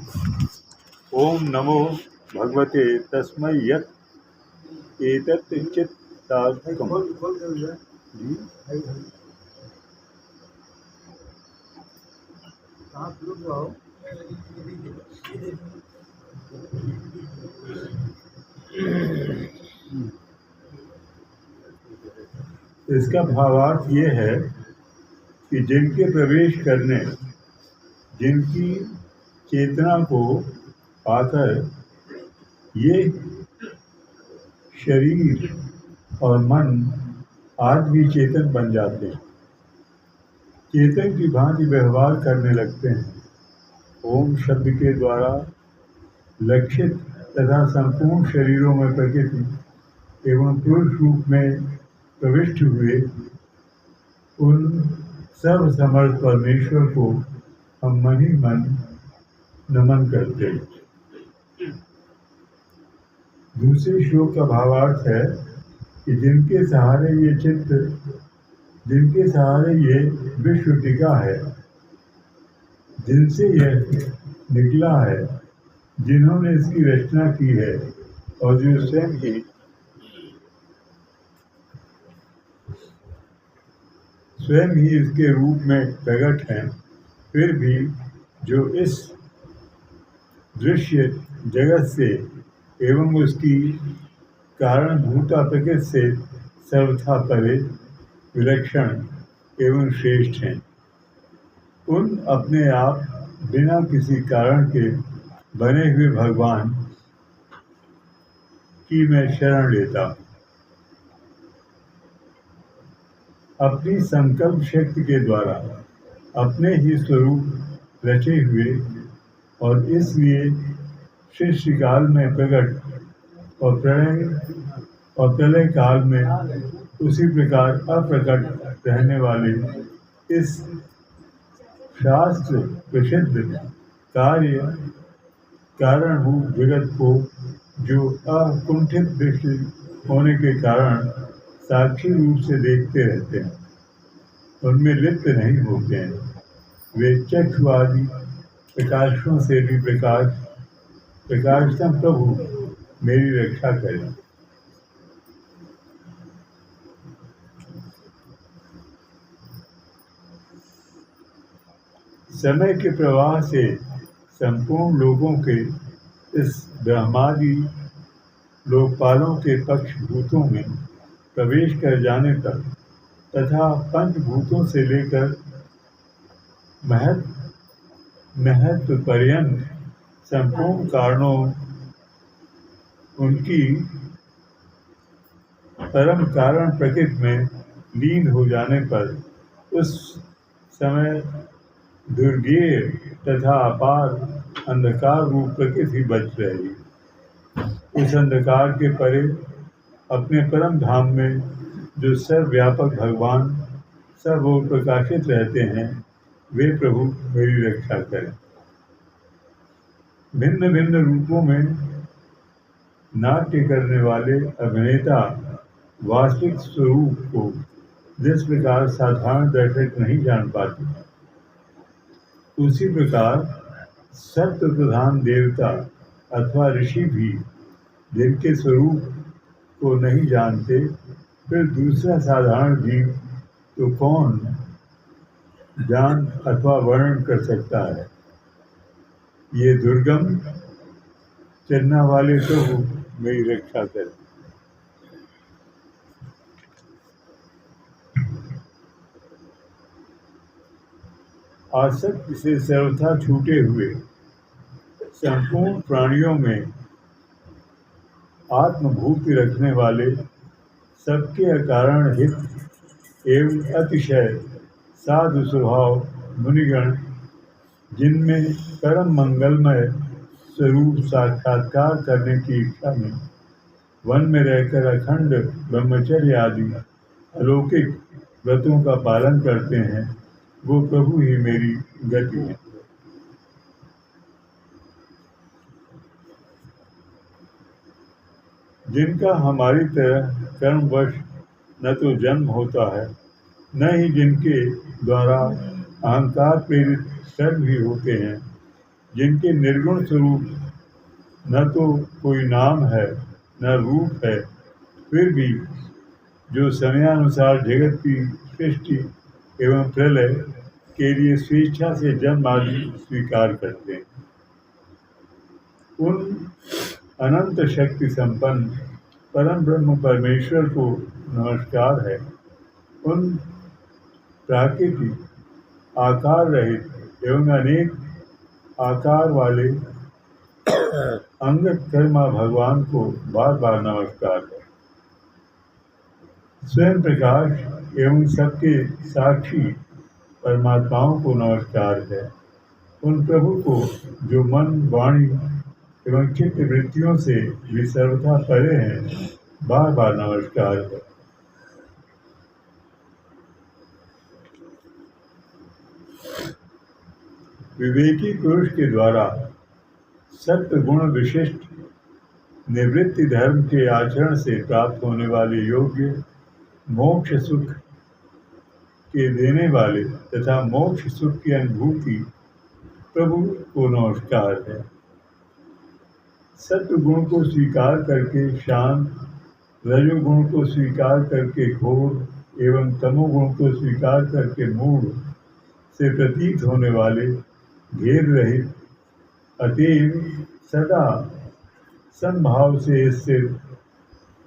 ओम नमो भगवते तस्मै यत् एतत् चित्तात्मकम्। जी इसका भावार्थ ये है कि जिनके प्रवेश करने, जिनकी चेतना को पाकर ये शरीर और मन आज भी चेतन बन जाते हैं, चेतन की भांति व्यवहार करने लगते हैं। ओम शब्द के द्वारा लक्षित तथा संपूर्ण शरीरों में प्रकृति एवं पुरुष रूप में प्रविष्ट हुए उन सर्वसमर्थ परमेश्वर को हम मन ही मन नमन करते हैं। दूसरे श्लोक का भावार्थ है कि जिनके सहारे ये चित्त, जिनके सहारे ये विश्व टिका है, जिनसे यह निकला है, जिन्होंने इसकी रचना की है और जो स्वयं ही इसके रूप में प्रकट हैं, फिर भी जो इस दृश्य जगत से एवं उसकी कारणभूता प्रकृति से सर्वथा परे, विलक्षण एवं श्रेष्ठ हैं। उन अपने आप बिना किसी कारण के बने हुए भगवान की मैं शरण लेता हूँ। अपनी संकल्प शक्ति के द्वारा अपने ही स्वरूप रचे हुए और इसलिए सृष्टि काल में प्रकट और प्रलय काल में उसी प्रकार अप्रकट रहने वाले इस शास्त्र प्रसिद्ध कारणभूत जगत को, जो अकुंठित दृष्टि होने के कारण साक्षी रूप से देखते रहते हैं, उनमें लिप्त नहीं होते हैं, वे चक्षुआदि प्रकाशों से भी प्रकाशतम प्रभु मेरी रक्षा करें। समय के प्रवाह से संपूर्ण लोगों के इस ब्रह्मादि लोकपालों के पक्ष भूतों में प्रवेश कर जाने पर तथा पंचभूतों से लेकर महत्व पर्यंत संपूर्ण कारणों उनकी परम कारण प्रकृति में लीन हो जाने पर उस समय दुर्गेय तथा अपार अंधकार रूप प्रकृति बच रहेगी। उस अंधकार के परे अपने परम धाम में जो सर्वव्यापक भगवान सब ओर प्रकाशित रहते हैं, वे प्रभु मेरी रक्षा करें। भिन्न भिन्न रूपों में नाट्य करने वाले अभिनेता वास्तविक स्वरूप को जिस प्रकार साधारण दर्शक नहीं जान पाते, उसी प्रकार सत्य प्रधान देवता अथवा ऋषि भी जिनके स्वरूप को नहीं जानते, फिर दूसरा साधारण जीव तो कौन जान अथवा वर्णन कर सकता है। ये दुर्गम चलना वाले प्रभु मेरी रक्षा करें। आसक्ति से सर्वथा छूटे हुए संपूर्ण प्राणियों में आत्मभूति रखने वाले, सबके अकारण हित एवं अतिशय साधु स्वभाव मुनिगण, जिनमें परम मंगलमय स्वरूप साक्षात्कार करने की इच्छा में वन में रहकर अखंड ब्रह्मचर्य आदि अलौकिक व्रतों का पालन करते हैं, वो प्रभु ही मेरी गति है। जिनका हमारी तरह कर्मवश न तो जन्म होता है, न ही जिनके द्वारा अहंकार प्रेरित कर्म भी होते हैं, जिनके निर्गुण स्वरूप न तो कोई नाम है न रूप है, फिर भी जो समयानुसार जगत की सृष्टि एवं प्रलय के लिए स्वेच्छा से जन्म आदि स्वीकार करते हैं। उन अनंत शक्ति संपन्न परम ब्रह्म परमेश्वर को नमस्कार है। उन प्राकृतिक आकार रहित एवं अनेक आकार वाले अंगत कर्मा भगवान को बार बार नमस्कार है। स्वयं प्रकाश एवं सबके साक्षी परमात्माओं को नमस्कार है। उन प्रभु को जो मन, वाणी एवं चित्त वृत्तियों से भी सर्वथा परे हैं, बार बार नमस्कार है। विवेकी पुरुष के द्वारा सत्य गुण विशिष्ट निवृत्ति धर्म के आचरण से प्राप्त होने वाले योग्य मोक्ष सुख के देने वाले तथा मोक्ष सुख की अनुभूति प्रभु को नमस्कार है। सत्य गुण को स्वीकार करके शांत, रजोगुण को स्वीकार करके घोर एवं तमोगुण को स्वीकार करके मूढ़ से प्रतीत होने वाले घेर रहित, अतएव सदा समभाव से स्थिर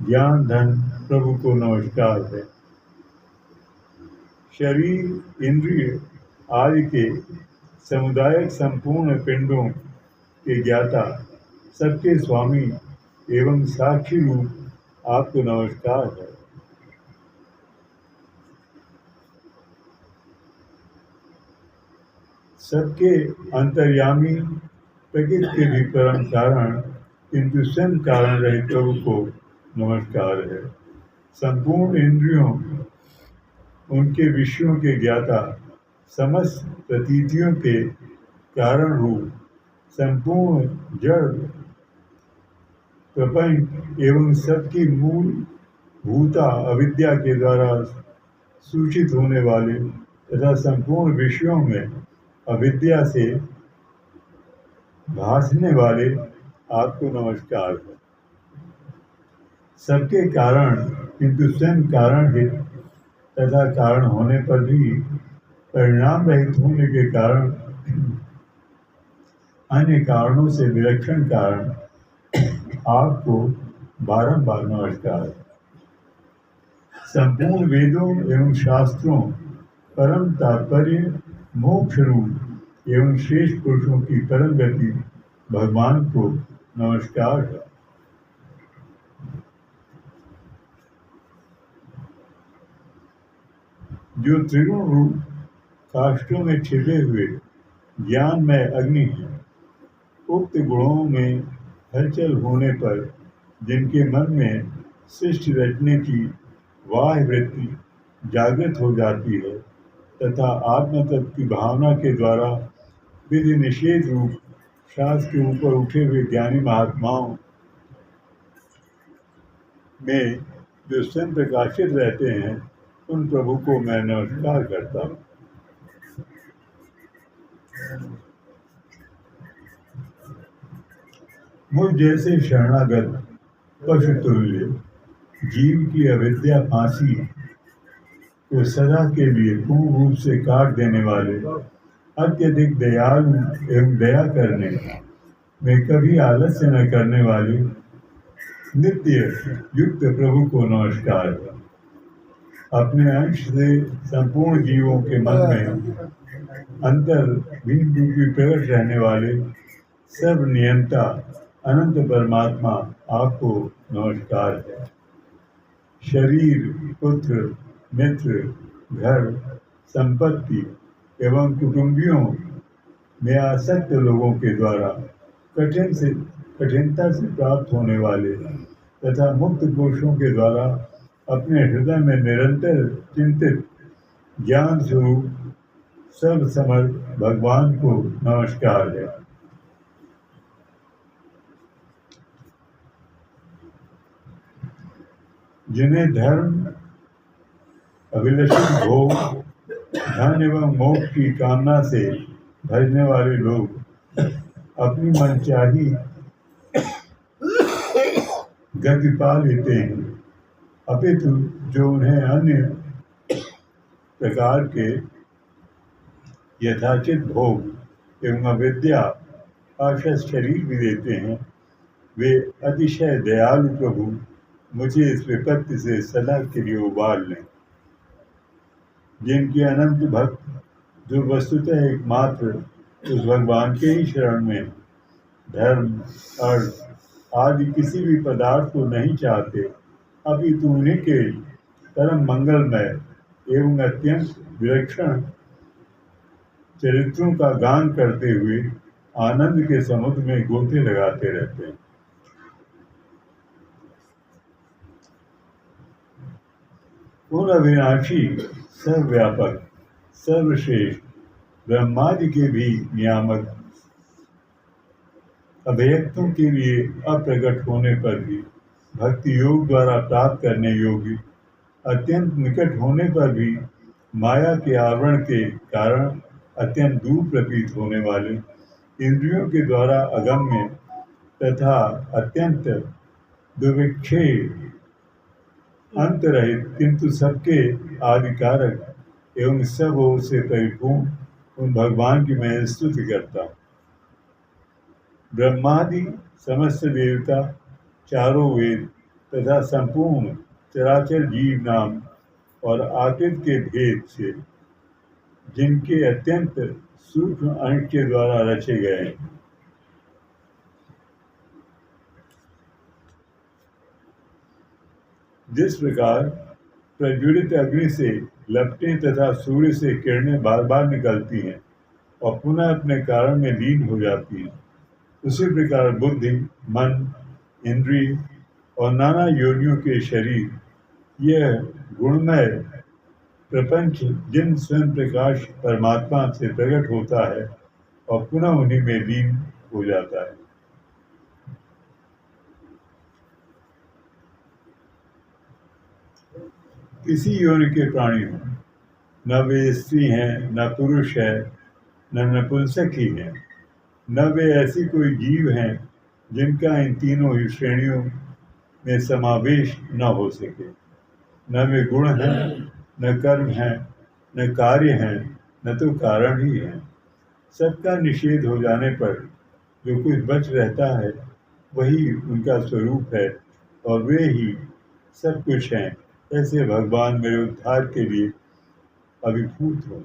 ज्ञान धन प्रभु को नमस्कार है। शरीर, इंद्रिय आदि के समुदायक संपूर्ण पिंडों के ज्ञाता, सबके स्वामी एवं साक्षी रूप आपको नमस्कार है। सबके अंतर्यामी, प्रकृति के भी परम कारण किंतु स्वयं कारण रहित प्रभु को नमस्कार है। संपूर्ण इंद्रियों, उनके विषयों के ज्ञाता, समस्त प्रतीतियों के कारण रूप, संपूर्ण जड़ प्रपंच एवं सबकी मूल भूता अविद्या के द्वारा सूचित होने वाले तथा संपूर्ण विषयों में अविद्या से भासने वाले आपको नमस्कार है। सबके कारण किंतु स्वयं कारण हित तथा कारण होने पर भी परिणाम रहित होने के कारण अन्य कारणों से विलक्षण कारण आपको बारंबार नमस्कार। संपूर्ण वेदों एवं शास्त्रों परम तात्पर्य मोक्ष रूप एवं श्रेष्ठ पुरुषों की परम गति भगवान को नमस्कार है। जो त्रिगुण रूप काष्ठों में छिपे हुए ज्ञान में अग्नि है, उक्त गुणों में हलचल होने पर जिनके मन में सृष्टि रचने की वाह वृत्ति जागृत हो जाती है तथा आत्मतत्व की भावना के द्वारा विधि निषेध रूप शास्त्र के ऊपर उठे हुए ज्ञानी महात्माओं में जो स्वयं प्रकाशित रहते हैं, उन प्रभु को मैं नमस्कार करता हूँ। मुझ जैसे शरणागत पशु तुल्य जीव की अविद्या फांसी को सदा के लिए पूर्ण रूप से काट देने वाले अत्यधिक दयालु एवं दया करने में कभी आलस्य न करने वाले नित्य युक्त प्रभु को नमस्कार। अपने अंश से संपूर्ण जीवों के मन में अंतर बीज रूपी प्रकट रहने वाले सर्व नियंता अनंत परमात्मा आपको नमस्कार है। शरीर, पुत्र, मित्र, घर, संपत्ति एवं कुटुंबियों में आसक्त लोगों के द्वारा कठिनता से प्राप्त होने वाले तथा मुक्त पुरुषों के द्वारा अपने हृदय में निरंतर चिंतित ज्ञान स्वरूप सर्व समर्थ भगवान को नमस्कार है। जिन्हें धर्म, अभिलषित भोग, धन एवं मोक्ष की कामना से भजने वाले लोग अपनी मनचाही गति पा लेते हैं, अपितु जो उन्हें अन्य प्रकार के यथाचित भोग एवं अविद्या आशस शरीर भी देते हैं, वे अतिशय दयालु प्रभु मुझे इस विपत्ति से सदा के लिए उबार लें। जिनके अनंत भक्त जो वस्तुतः एकमात्र उस भगवान के ही शरण में धर्म अर्थ आदि किसी भी पदार्थ को नहीं चाहते, अपितु उन्हीं के परम मंगलमय एवं अत्यंत विलक्षण चरित्रों का गान करते हुए आनंद के समुद्र में गोते लगाते रहते हैं। उन अविनाशी सर्वव्यापक सर्वश्रेष्ठ ब्रह्मादि के भी नियामक अभयक्तों के लिए अप्रकट होने पर भी भक्ति योग द्वारा प्राप्त करने योग्य अत्यंत निकट होने पर भी माया के आवरण के कारण अत्यंत दूर प्रतीत होने वाले इंद्रियों के द्वारा अगम्य तथा अत्यंत दुर्विक्षे अंतरहित किंतु सबके आदिकारक एवं सब ओर से परिपूर्ण उन भगवान की मैं स्तुति करता हूँ। ब्रह्मादि समस्त देवता चारों वेद तथा संपूर्ण चराचर जीव नाम और आकृति के भेद से जिनके अत्यंत सूक्ष्म अंश के द्वारा रचे गए हैं, जिस प्रकार प्रज्वलित अग्नि से लपटें तथा सूर्य से किरणें बार बार निकलती हैं और पुनः अपने कारण में लीन हो जाती हैं, उसी प्रकार बुद्धि, मन, इंद्रिय और नाना योनियों के शरीर, यह गुणमय प्रपंच जिन स्वयं प्रकाश परमात्मा से प्रकट होता है और पुनः उन्हीं में लीन हो जाता है। किसी योनि के प्राणी हों, न वे स्त्री हैं, न पुरुष है, न नपुंसक ही हैं, न वे ऐसी कोई जीव हैं जिनका इन तीनों ही श्रेणियों में समावेश न हो सके। न वे गुण हैं, न कर्म हैं, न कार्य हैं, न तो कारण ही हैं। सबका निषेध हो जाने पर जो कुछ बच रहता है वही उनका स्वरूप है और वे ही सब कुछ हैं। ऐसे भगवान मेरे उद्धार के लिए अभिभूत हो।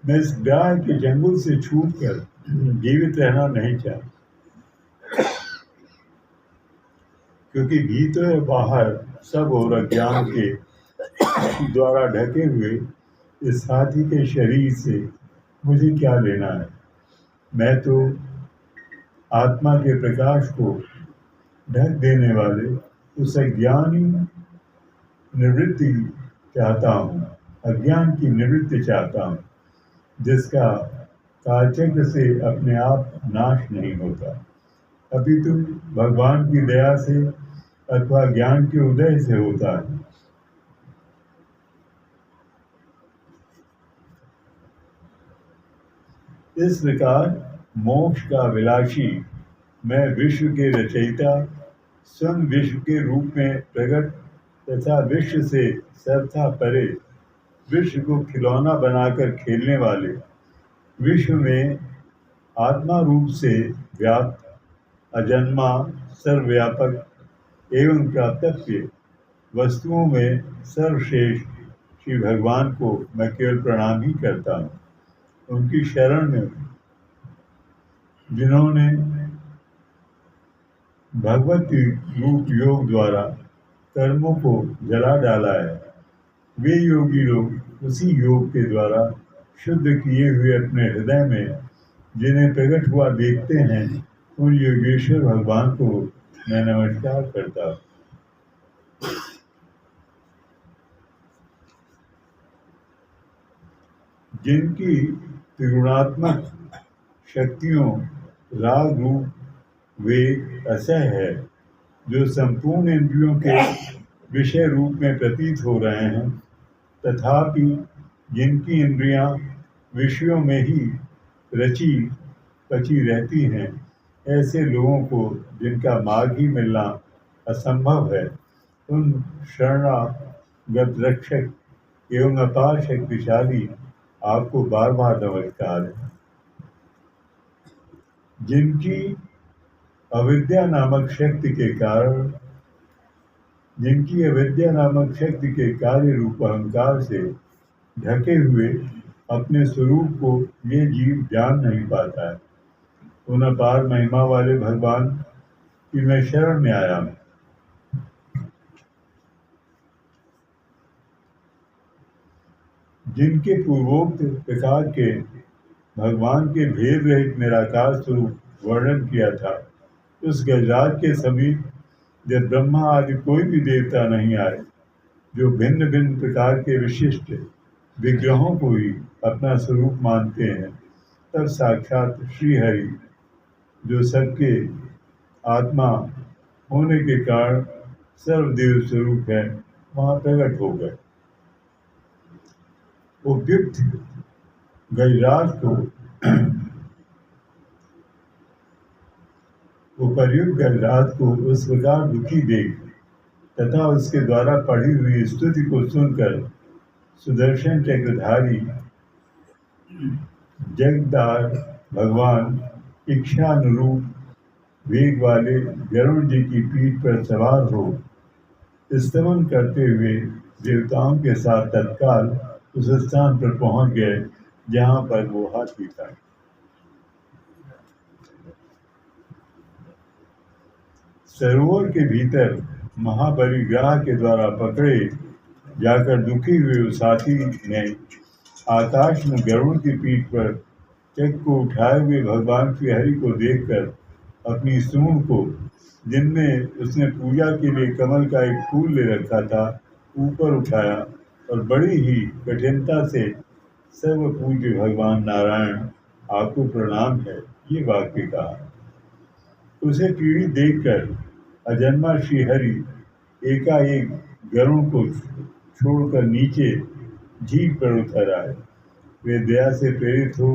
मैं इस ग्राह के जंगल से छूटकर जीवित रहना नहीं चाहता, क्योंकि भीतर बाहर सब और अज्ञान के द्वारा ढके हुए इस हाथी के शरीर से मुझे क्या लेना है। मैं तो आत्मा के प्रकाश को ढक देने वाले उस अज्ञानी निवृत्ति चाहता हूँ, अज्ञान की निवृत्ति चाहता हूँ, जिसका कालचक्र से अपने आप नाश नहीं होता, अपितु भगवान की दया से अथवा ज्ञान के उदय से होता है। इस प्रकार मोक्ष का विलासी मैं विश्व के रचयिता स्वयं विश्व के रूप में प्रकट तथा विश्व से सर्वथा परे विश्व को खिलौना बनाकर खेलने वाले, विश्व में आत्मा रूप से व्याप्त अजन्मा सर्वव्यापक एवं प्राप्तव्य वस्तुओं में सर्वश्रेष्ठ श्री भगवान को मैं केवल प्रणाम ही करता हूँ। उनकी शरण में जिन्होंने भगवती रूप योग द्वारा कर्मों को जला डाला है, वे योगी लोग उसी योग के द्वारा शुद्ध किए हुए अपने हृदय में जिन्हें प्रकट हुआ देखते हैं, उन योगेश्वर भगवान को मैं नमस्कार करता हूँ। जिनकी त्रिगुणात्मक शक्तियों राग रूप वेग असह है, जो संपूर्ण इंद्रियों के विषय रूप में प्रतीत हो रहे हैं, तथापि जिनकी इंद्रियां विषयों में ही रची पची रहती हैं, ऐसे लोगों को जिनका मार्ग ही मिलना असंभव है, उन शरणागत रक्षक एवं अपार शक्तिशाली आपको बार बार नमस्कार है। जिनकी अविद्या नामक शक्ति के कारण जिनकी अविद्या नामक शक्ति के कार्य रूप अहंकार से ढके हुए अपने स्वरूप को ये जीव जान नहीं पाता है, उन अपार महिमा वाले भगवान की मैं शरण में आया हूँ। जिनके पूर्वोक्त प्रकार के भगवान के भेद रहित निराकार स्वरूप वर्णन किया था, उस गजराज के समीप जब ब्रह्मा आदि कोई भी देवता नहीं आए, जो भिन्न भिन्न प्रकार के विशिष्ट विग्रहों को ही अपना स्वरूप मानते हैं, तब साक्षात श्री हरि, जो सबके आत्मा होने के कारण सर्वदेव स्वरूप है, वहाँ प्रकट हो गए। उपयुक्त गजराज को उपर्युक्त गजराज को उस प्रकार दुखी देख तथा उसके द्वारा पढ़ी हुई स्तुति को सुनकर सुदर्शन चक्रधारी जगदार भगवान इच्छानुरूप वेग वाले गरुड़ जी की पीठ पर सवार हो स्तमन करते हुए देवताओं के साथ तत्काल उस स्थान पर पहुंच गए जहां पर वो हाथी था। सरोवर के भीतर महाबली ग्राह के द्वारा पकड़े जाकर दुखी हुए उस हाथी ने आकाश में गरुड़ की पीठ पर चक्र को उठाए हुए भगवान श्री हरि को देखकर अपनी सूंड को, जिनमें उसने पूजा के लिए कमल का एक फूल ले रखा था, ऊपर उठाया और बड़ी ही कठिनता से सर्व पूज्य भगवान नारायण आपको प्रणाम है, ये वाक्य कहा। उसे पीड़ित देखकर अजन्मा श्रीहरि एकाएक गरुड़ को छोड़कर नीचे झील पर उतर आए। वे दया से प्रेरित हो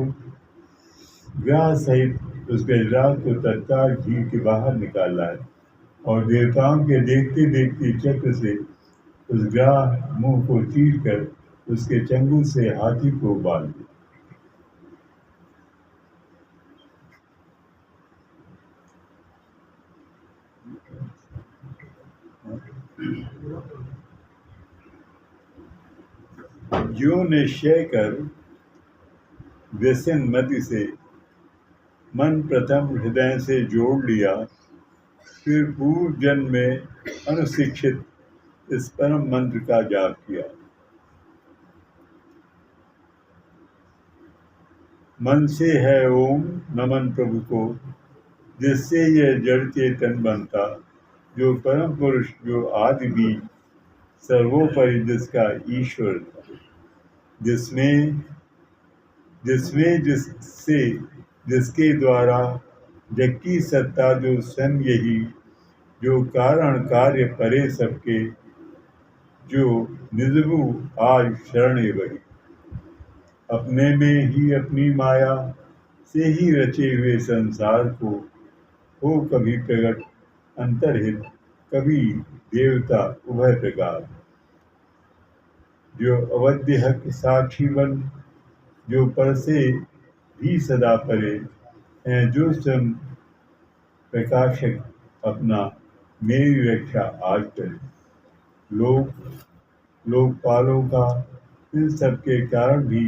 ग्राह सहित उस गजराज को तत्काल झील के बाहर निकाल लाए और देवताओं के देखते देखते चक्र से उस ग्राह मुंह को चीर कर उसके चंगुल से हाथी को बांध दिया। जो निश्चय कर व्यसन मति से मन प्रथम हृदय से जोड़ लिया, फिर पूर्व जन्म में अनुशिक्षित इस परम मंत्र का जाप किया। मन से है ओम नमन प्रभु को, जिससे यह जड़ चेतन बनता, जो परम पुरुष, जो आदि बीज सर्वोपरि जिसका ईश्वर था, जिसके द्वारा जग की सत्ता, जो स्वयं यही, जो कारण कार्य परे सबके, जो निजभु आज शरण वही, अपने में ही अपनी माया से ही रचे हुए संसार को हो कभी प्रगट अंतरहित, कभी देवता उभय प्रकार, जो अवध्य हक साक्षी बन, जो पर से भी सदा परे हैं, जो स्वयं प्रकाशक अपना मेरी रक्षा आज करे। लोकपालों का इन सबके कारण भी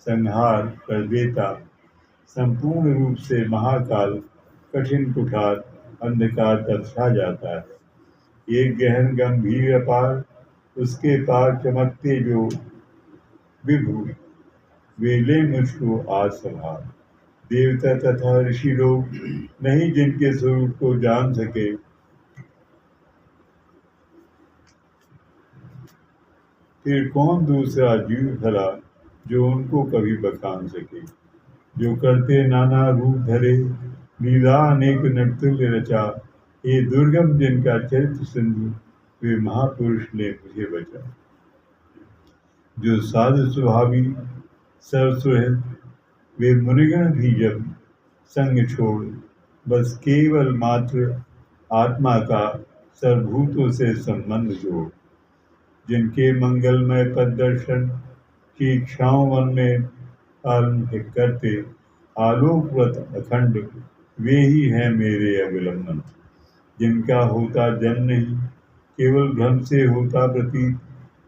संहार कर देता, संपूर्ण रूप से महाकाल कठिन कुठार अंधकार तक छा जाता है। एक गहन गंभीर अपार, उसके पार चमकते जो विभु, वे ले मुझको आज संभाल। देवता तथा ऋषि लोग नहीं जिनके स्वरूप को जान सके, फिर कौन दूसरा जीव भला जो उनको कभी बखान सके। जो करते नाना रूप धरे, लीला अनेक नटतुल्य रचा, ये दुर्गम जिनका चरित्र सिंधु, वे महापुरुष ने मुझे बचा। जो साधु स्वभावी सर्वसुहृद, वे मुनिगण भी जब संग छोड़ बस केवल मात्र आत्मा का सर्वभूतों से संबंध जोड़, जिनके मंगलमय पद दर्शन की इच्छाओं मन में पालन करते आलोकवत अखंड वे ही हैं मेरे अवलंबन, जिनका होता जन्म नहीं केवल भ्रम से होता प्रतीत,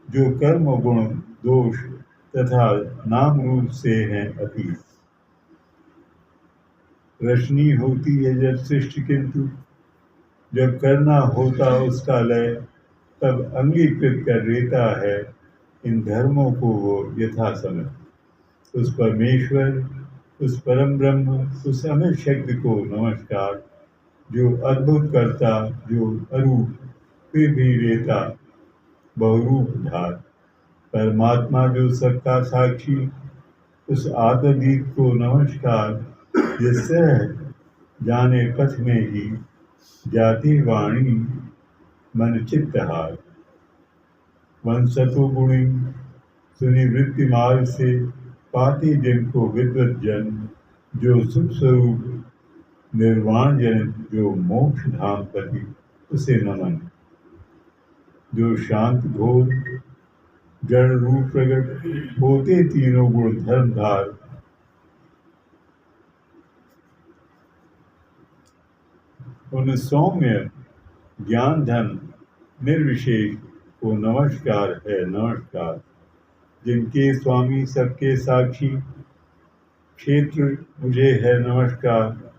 जो कर्म गुण दोष तथा नाम रूप से हैं अतीत। रश्मि होती है जब सृष्टि, किंतु जब करना होता उसका लय, तब अंगीकृत कर लेता है इन धर्मों को वो यथा समय। उस परमेश्वर, उस परम ब्रह्म, उस अमित शक्ति को नमस्कार, जो अद्भुत करता, जो अरूप फिर भी लेता बहुरूप धार। परमात्मा जो सबका साक्षी, उस आत्मदीप को नमस्कार, जिससे जाने पथ में ही जाती वाणी मन चित्त हार। वंशतो गुणी सुनी वृत्ति मार्ग से पाती जिनको विद्वत जन, जो सुख स्वरूप निर्वाण जन, जो मोक्ष धाम पति उसे नमन। जो शांत घोर जड़ रूप प्रकट होते तीनों गुण धर्मधार, उन सौम्य ज्ञान धन निर्विशेष को नमस्कार है नमस्कार, जिनके स्वामी सबके साक्षी क्षेत्र मुझे है नमस्कार।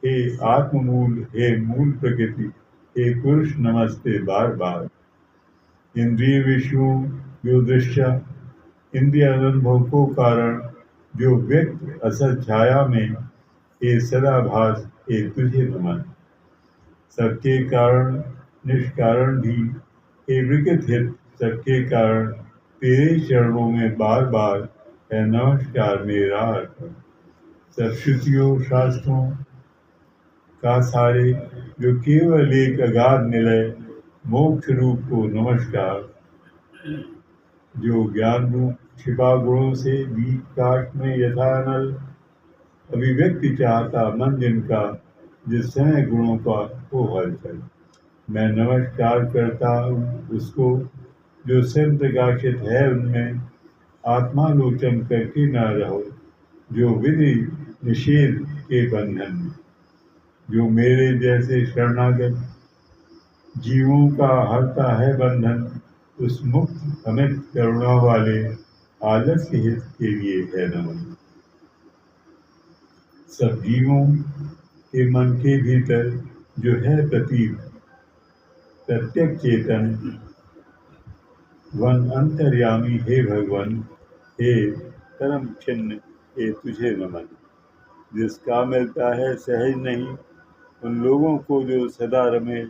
हे आत्ममूल, हे मूल प्रकृति, हे पुरुष नमस्ते बार बार। इंद्रिय विषयों जो दृश्य इंद्रिय अनुभव को कारण, जो व्यक्त असत छाया में, हे सदाभास, हे तुझे नमन। सबके कारण निष्कारण भी, हे विकृत हित सबके कारण, तेरे चरणों में बार बार है नमस्कार मेरा अर्पण। सब श्रुतियों शास्त्रों का सारे, जो केवल एक अगाध निलय मोक्ष रूप को नमस्कार, जो ज्ञान रूप छिपा गुणों से बीज काट में यथा नल, अभिव्यक्ति चाहता मन जिनका, जिस समय गुणों का हो हलचल। मैं नमस्कार करता हूँ उसको, जो स्वयं प्रकाशित है उनमें, आत्मालोचन करके न रहो, जो विधि निषेध के बंधन में, जो मेरे जैसे शरणागत जीवों का हरता है बंधन, उस मुक्त अमित करुणा वाले आलस्य हित के लिए है नमन। सब जीवों के मन के भीतर जो है प्रतीत प्रत्यक्ष चेतन, वन अंतर्यामी हे भगवान, हे कर्म छिन्न, हे तुझे नमन। जिसका मिलता है सहज नहीं उन लोगों को, जो सदा रमे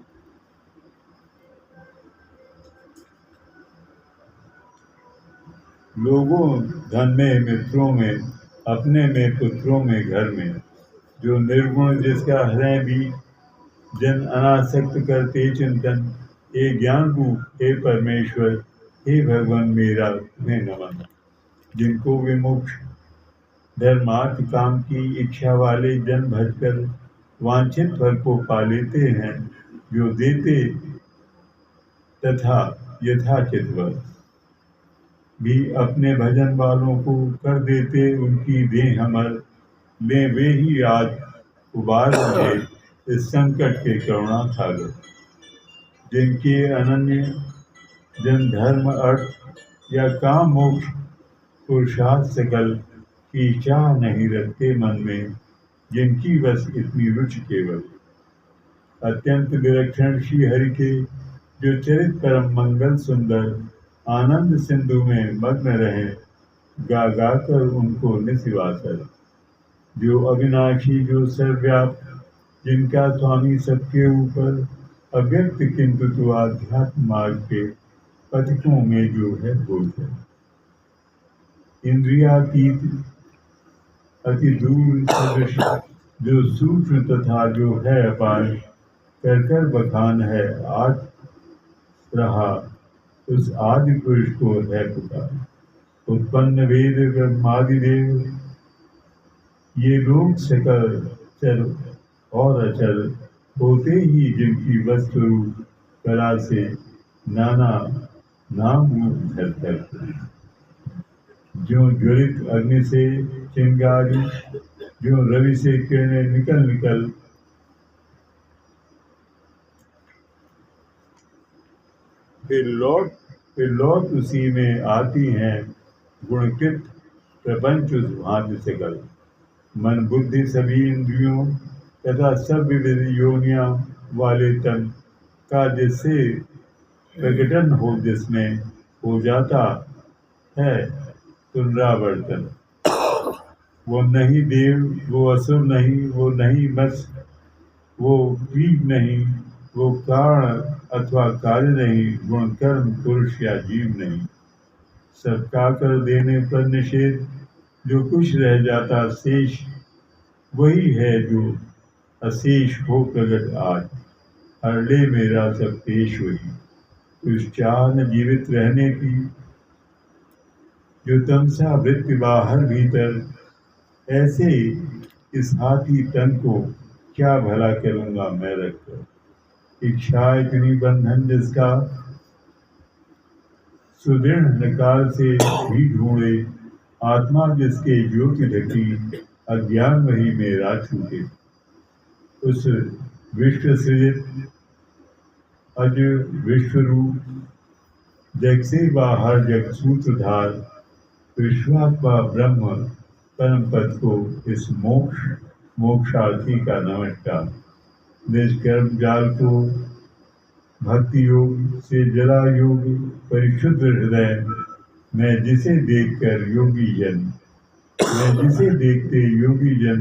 लोगों धन में मित्रों में, अपने में पुत्रों में घर में, जो निर्गुण जिसका हृदय भी जन अनासक्त करते चिंतन, हे ज्ञान रूप, हे परमेश्वर, हे भगवान मेरा तुम्हें नमन। जिनको विमुक्ष धर्मार्थ काम की इच्छा वाले जन भजकर वांछित फल को पा लेते हैं, जो देते तथा यथाचित वह भी अपने भजन वालों को कर देते उनकी देह अमर, ले वे ही आज उबार मुझे इस संकट के करुणा सागर। जिनके अनन्य जन धर्म अर्थ या काम मोक्ष पुरुषार्थ सकल की चाह नहीं रखते मन में, जिनकी बस इतनी रुचि केवल अत्यंत विलक्षण श्री हरि के, जो चरित परम मंगल सुंदर आनंद सिंधु में मग्न रहे, गा गा कर उनको निसिवासर। जो अविनाशी, जो सर्वव्याप, जिनका स्वामी सबके ऊपर अव्यक्त, किंतु तो आध्यात्म मार्ग के पथिकों में जो है गोचर। इंद्रियातीत अति दूर सदृश, जो सूक्ष्म तथा जो है अपार, कर कर बखान है आज रहा, उस आदि पुरुष को है पुकार। उत्पन्न वेद ब्रह्मादि देव, ये लोग सकल चल और अचल होते ही जिनकी वस्तुरूप कला से नाना नाम रूप धरते, जो ज्वलित अग्नि से चिंगारी, जो रवि से किरणें निकल निकल फिर लौट उसी में आती हैं, गुणकृत प्रपंच उस भांति सकल। मन बुद्धि सभी इंद्रियों तथा सब विविध योनियां वाले तन का जिससे प्रकटन हो, जिसमें हो जाता है पुनरावर्तन। वो नहीं देव, वो असुर नहीं, वो नहीं मत्स्य, वो कीट नहीं, वो कारण अथवा कार्य नहीं, गुण कर्म पुरुष या जीव नहीं। सबका कर देने पर निषेध, जो कुछ रह जाता शेष, वही है जो अशेष हो प्रगट आज। हर ले मेरा सब पेश हुई, कुछ चाह न जीवित रहने की, जो तमसा वृत्ति बाहर भीतर, ऐसे इस हाथी तन को क्या भला करूंगा मैं रखकर। इच्छा इतनी बंधन जिसका, सुदृढ़ निकाल से भी ढूंढे, आत्मा जिसके ज्योति ढकी, अज्ञान वही मेरा छूटे। उस विश्व सृजित अज विश्वरूप, जग से बाहर जग सूत्रधार, विश्वात्मा ब्रह्म परम पद को इस मोक्षार्थी का नमस्कार। निष्कर्म जाल को भक्ति योग से जला योग, परिशुद्ध हृदय मैं जिसे देखकर योगी जन, मैं जिसे देखते योगी जन,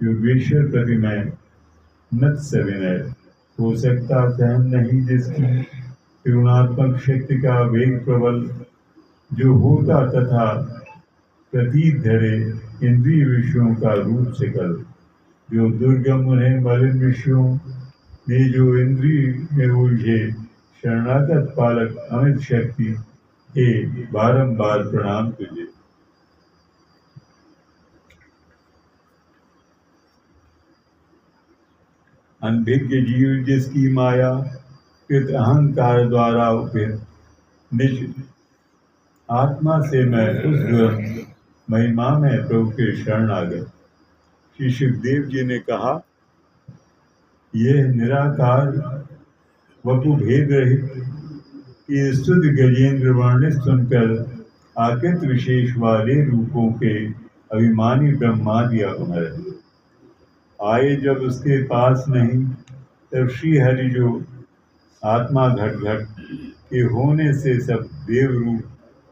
योगेश्वर प्रति मैं नत सविनय। हो सकता सहन नहीं जिसकी त्रिगुणात्मक शक्ति का वेग प्रबल, जो होता तथा प्रतीत धरे इंद्रिय विषयों का रूप सकल, जो दुर्गम उन्हें मलिन विषयों में जो इंद्रिय में उलझे, शरणागत पालक अमित शक्ति, हे बारंबार प्रणाम तुझे। अनभिज्ञ जीव जिसकी माया कृत अहंकार द्वारा उपहित, निज आत्मा से मैं उस दुरंत महिमा में प्रभु के शरण आ गए। श्री सुखदेव जी ने कहा, यह निराकार वपु भेद रहित की स्तुति गजेंद्र वर्णित सुनकर आकृत विशेष वाले रूपों के अभिमानी ब्रह्मादि अमर आए। जब उसके पास नहीं, तब श्री हरि जो आत्मा घट घट के होने से सब देव रूप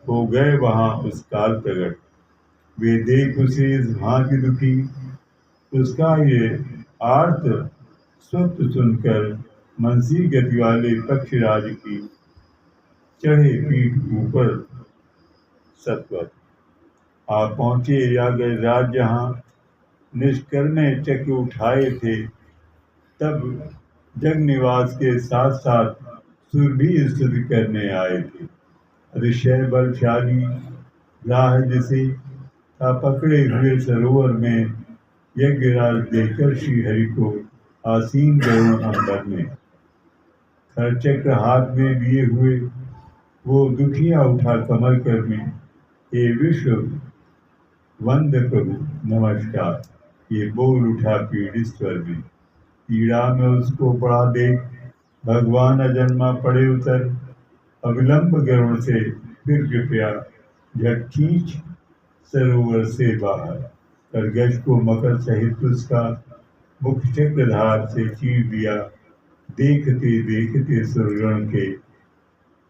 हो गए वहां उस काल प्रगट। वे देख उसे इस भांति दुखी, उसका ये आर्त स्वप्न सुनकर, मनसी गति वाले पक्षीराज की चढ़े पीठ ऊपर सत्वर। आप पहुंचे या गए राज जहां निष्कर्मे चक्र उठाए थे, तब जग निवास के साथ साथ सुर भी स्तुति करने आए थे। अतिशय बलशाली राह जिसे था पकड़े हुए सरोवर में यज्ञराज देकर श्री हरि को आसीन गरुण अंबर में, खर चक्र हाथ में लिए हुए वो दुखिया उठा कमर कर में, हे विश्व वंद प्रभु नमस्कार, ये बोल उठा पीड़ित स्वर में। पीड़ा में उसको पड़ा देख भगवान अजन्मा पड़े उतर, अविलंब गरुड़ से फिर कृपया झट खींच सरोवर से बाहर, कर गज को मकर सहित उसका मुख चक्रधार से चीर दिया। देखते देखते सुरगण के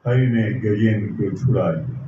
हरि ने गजेंद्र को छुड़ा लिया।